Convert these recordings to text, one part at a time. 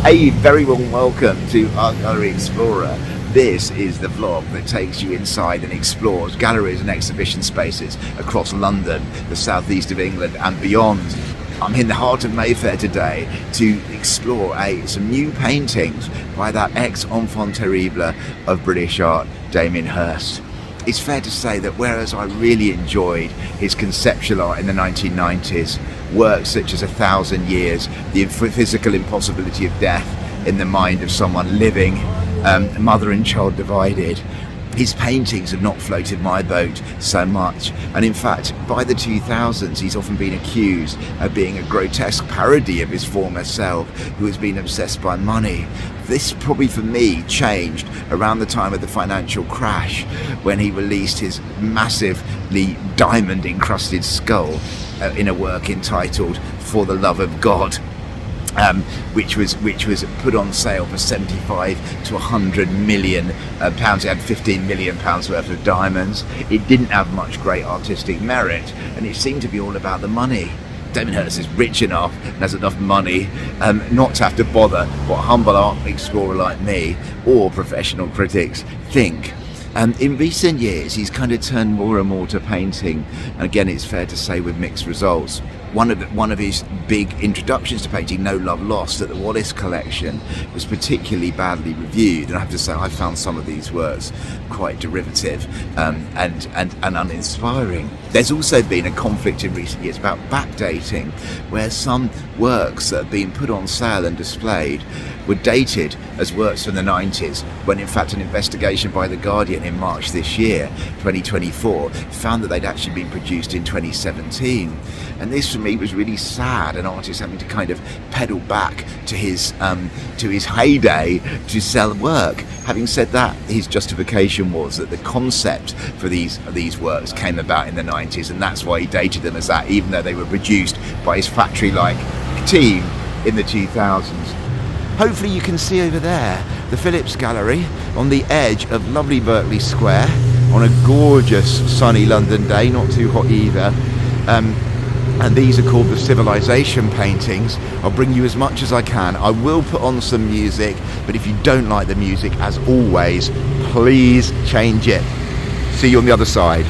A very warm welcome to Art Gallery Explorer. This is the vlog that takes you inside and explores galleries and exhibition spaces across London, the southeast of England and beyond. I'm in the heart of Mayfair today to explore some new paintings by that ex-enfant terrible of British art, Damien Hirst. It's fair to say that whereas I really enjoyed his conceptual art in the 1990s, works such as 1,000 Years, the physical impossibility of death in the mind of someone living, mother and child divided, his paintings have not floated my boat so much. And in fact, by the 2000s, he's often been accused of being a grotesque parody of his former self, who has been obsessed by money. This probably for me changed around the time of the financial crash, when he released his massively diamond encrusted skull in a work entitled For the Love of God. Which was put on sale for 75 to 100 million pounds. It had 15 million pounds worth of diamonds. It didn't have much great artistic merit, and it seemed to be all about the money. Damien Hirst is rich enough and has enough money not to have to bother what a humble art explorer like me or professional critics think. In recent years, he's kind of turned more and more to painting, and again, it's fair to say with mixed results. One of his big introductions to painting, No Love Lost, at the Wallace collection, was particularly badly reviewed, and I have to say I found some of these works quite derivative and uninspiring. There's also been a conflict in recent years about backdating, where some works that have been put on sale and displayed were dated as works from the 90s, when in fact an investigation by The Guardian in March this year, 2024, found that they'd actually been produced in 2017. And this for me was really sad, an artist having to kind of pedal back to his heyday to sell work. Having said that, his justification was that the concept for these works came about in the 90s, and that's why he dated them as that, even though they were produced by his factory-like team in the 2000s. Hopefully you can see over there the Phillips Gallery on the edge of lovely Berkeley Square on a gorgeous sunny London day, not too hot either. And these are called the Civilization paintings. I'll bring you as much as I can. I will put on some music, but if you don't like the music, as always, please change it. See you on the other side.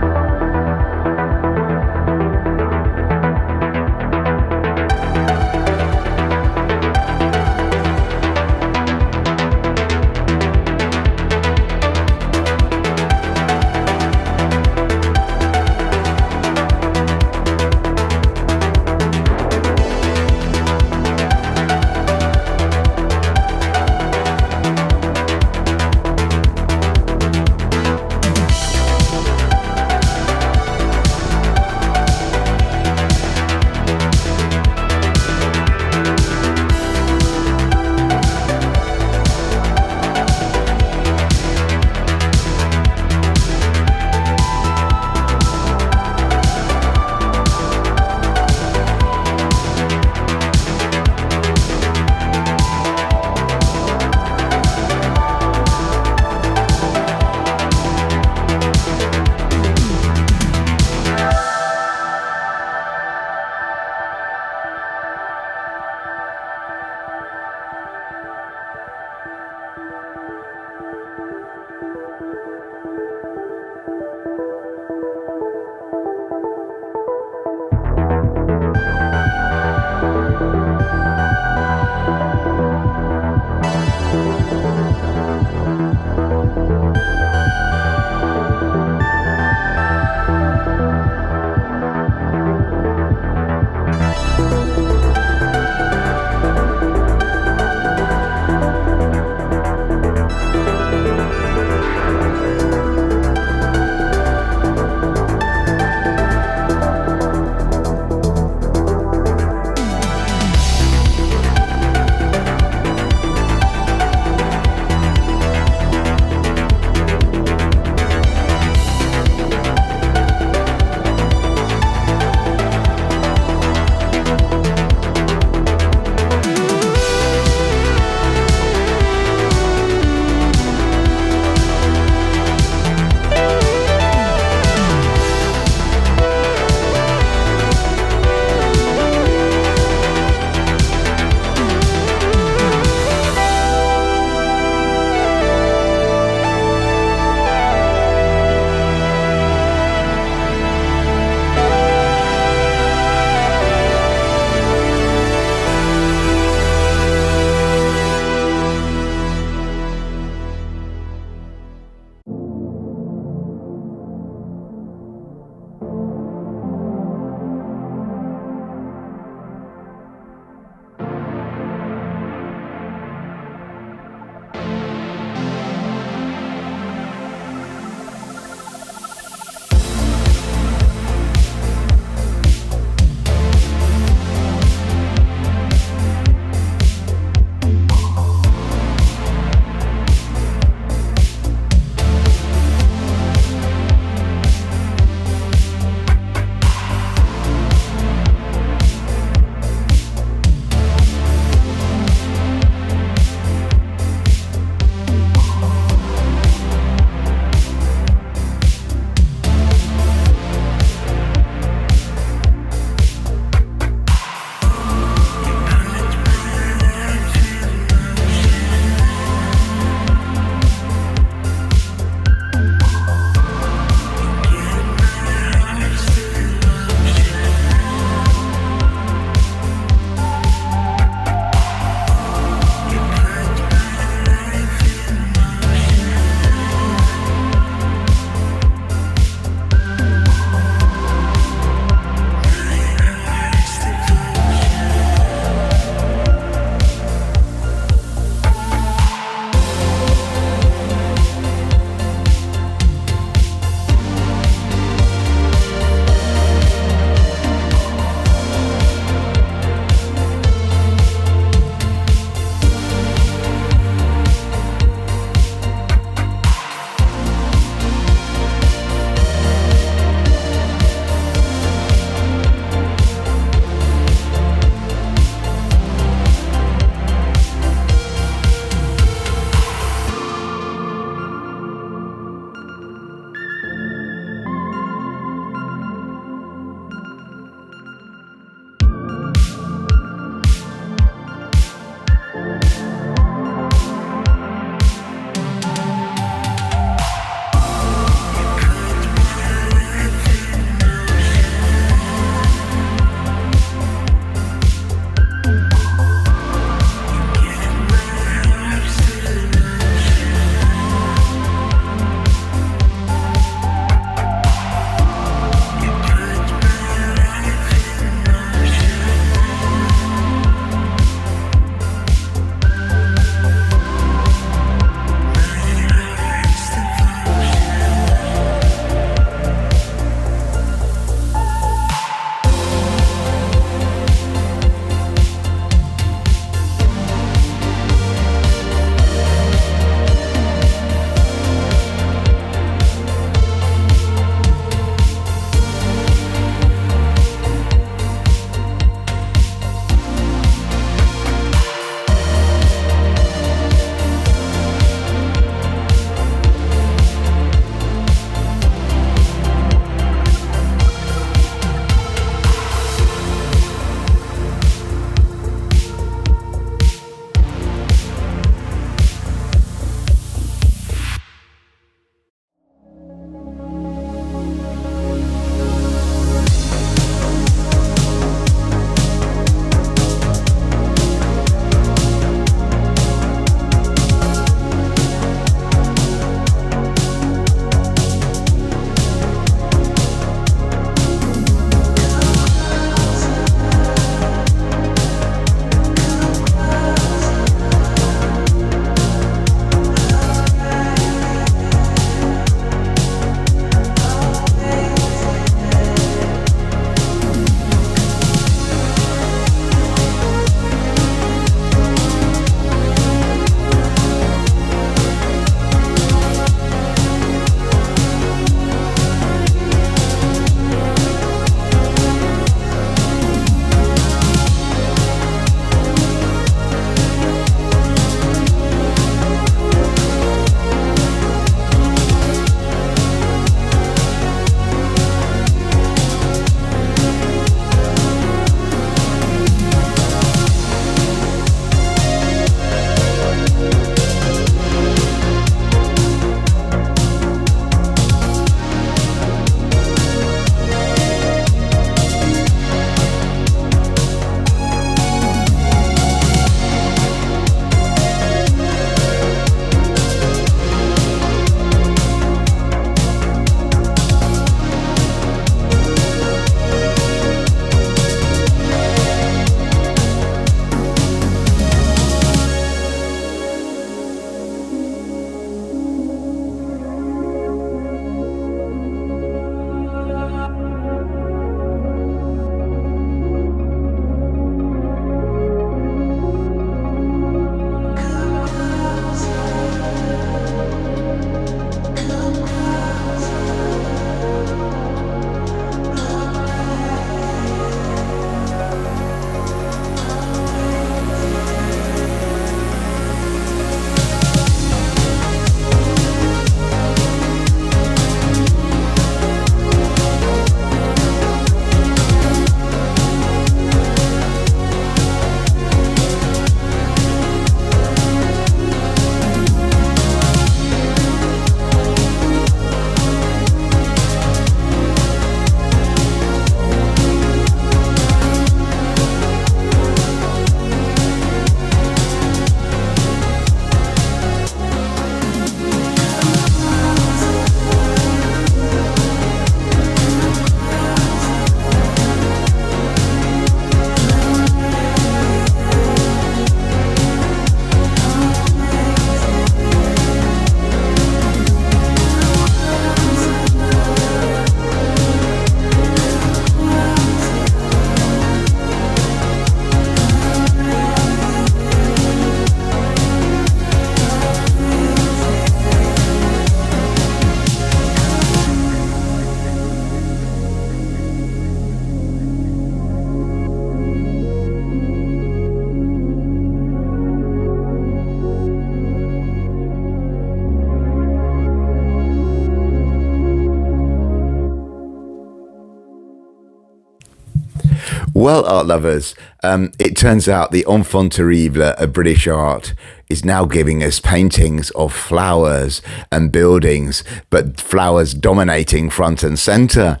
Well, art lovers, it turns out the enfant terrible of British art is now giving us paintings of flowers and buildings, but flowers dominating front and centre.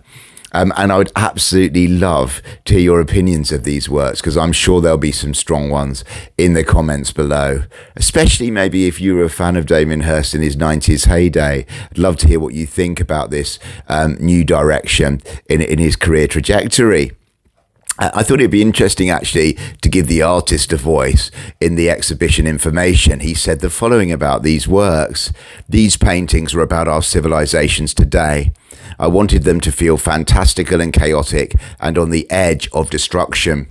And I would absolutely love to hear your opinions of these works, because I'm sure there'll be some strong ones in the comments below, especially maybe if you're a fan of Damien Hirst in his 90s heyday. I'd love to hear what you think about this new direction in his career trajectory. I thought it'd be interesting, actually, to give the artist a voice in the exhibition information. He said the following about these works. These paintings were about our civilizations today. I wanted them to feel fantastical and chaotic and on the edge of destruction.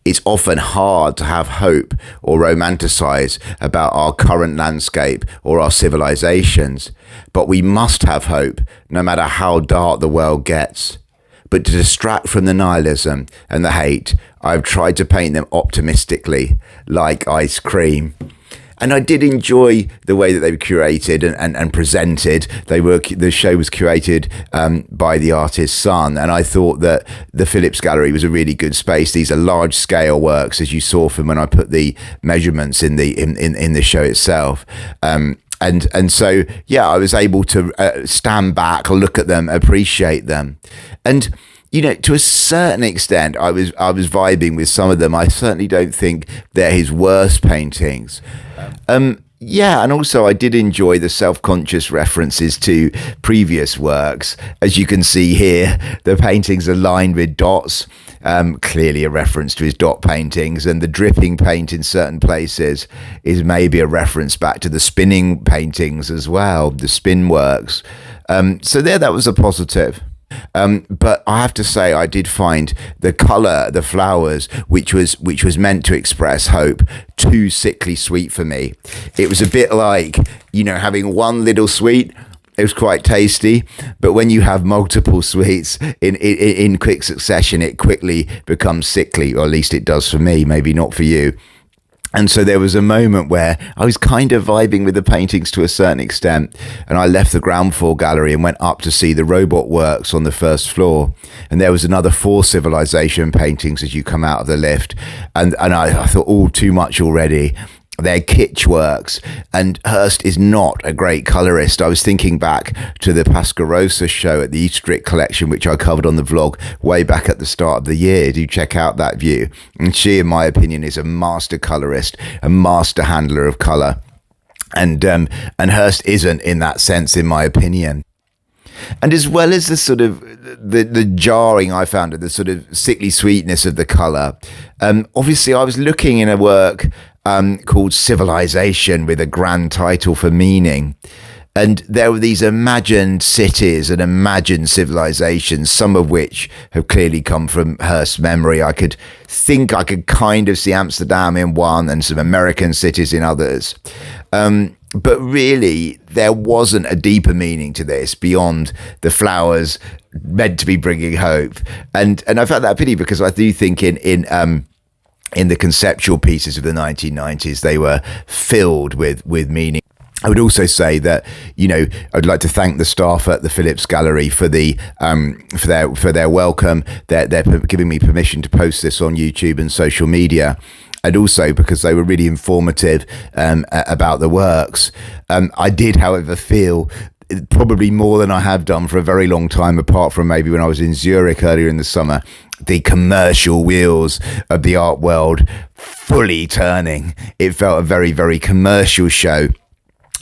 It's often hard to have hope or romanticize about our current landscape or our civilizations, but we must have hope no matter how dark the world gets. But to distract from the nihilism and the hate, I've tried to paint them optimistically, like ice cream. And I did enjoy the way that they were curated and presented. The show was curated by the artist's son, and I thought that the Phillips Gallery was a really good space. These are large scale works, as you saw from when I put the measurements in the show itself. And so, yeah, I was able to stand back, look at them, appreciate them. And, you know, to a certain extent, I was vibing with some of them. I certainly don't think they're his worst paintings. Yeah, and also I did enjoy the self-conscious references to previous works. As you can see here, the paintings are lined with dots, clearly a reference to his dot paintings, and the dripping paint in certain places is maybe a reference back to the spinning paintings as well, the spin works. So that was a positive. But I have to say, I did find the colour, the flowers, which was meant to express hope, too sickly sweet for me. It was a bit like, you know, having one little sweet. It was quite tasty, but when you have multiple sweets in quick succession, it quickly becomes sickly, or at least it does for me, maybe not for you. And so there was a moment where I was kind of vibing with the paintings to a certain extent, and I left the ground floor gallery and went up to see the robot works on the first floor. And there was another 4 civilization paintings as you come out of the lift. And I thought, all too much already. They're kitsch works, and Hirst is not a great colorist. I was thinking back to the Pascarosa show at the Eastrick collection, which I covered on the vlog way back at the start of the year. Do check out that view. And she, in my opinion, is a master colorist, a master handler of color. And Hirst isn't in that sense, in my opinion. And as well as the sort of the jarring I found of the sort of sickly sweetness of the colour, obviously I was looking in a work called Civilization, with a grand title for meaning. And there were these imagined cities and imagined civilizations, some of which have clearly come from Hirst's memory. I could kind of see Amsterdam in one and some American cities in others. But really, there wasn't a deeper meaning to this beyond the flowers meant to be bringing hope. And I found that a pity, because I do think in the conceptual pieces of the 1990s, they were filled with meaning. I would also say that, you know, I'd like to thank the staff at the Phillips Gallery for their welcome. They're giving me permission to post this on YouTube and social media. And also because they were really informative about the works. I did, however, feel, probably more than I have done for a very long time, apart from maybe when I was in Zurich earlier in the summer, the commercial wheels of the art world fully turning. It felt a very, very commercial show.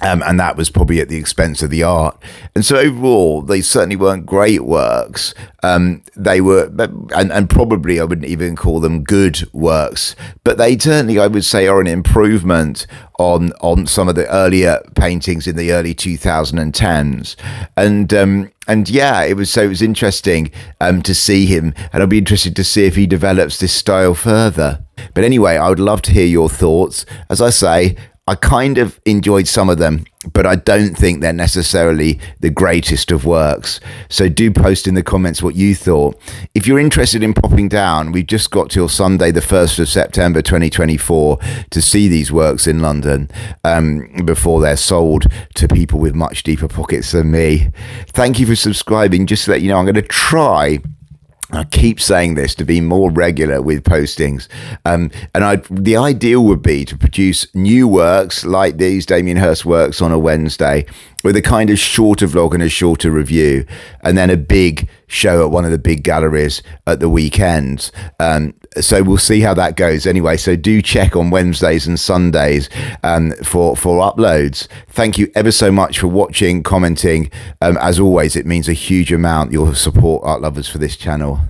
And that was probably at the expense of the art. And so overall, they certainly weren't great works. They were, and probably I wouldn't even call them good works, but they certainly, I would say, are an improvement on some of the earlier paintings in the early 2010s. And yeah, it was interesting to see him, and I'll be interested to see if he develops this style further. But anyway, I would love to hear your thoughts. As I say, I kind of enjoyed some of them, but I don't think they're necessarily the greatest of works. So do post in the comments what you thought. If you're interested in popping down, we've just got till Sunday, the 1st of September 2024, to see these works in London before they're sold to people with much deeper pockets than me. Thank you for subscribing. Just to let you know, I'm going to try I keep saying this, to be more regular with postings. The ideal would be to produce new works like these Damien Hirst works on a Wednesday, with a kind of shorter vlog and a shorter review, and then a big show at one of the big galleries at the weekends. So we'll see how that goes anyway. So do check on Wednesdays and Sundays for uploads. Thank you ever so much for watching, commenting. As always, it means a huge amount, your support, art lovers, for this channel.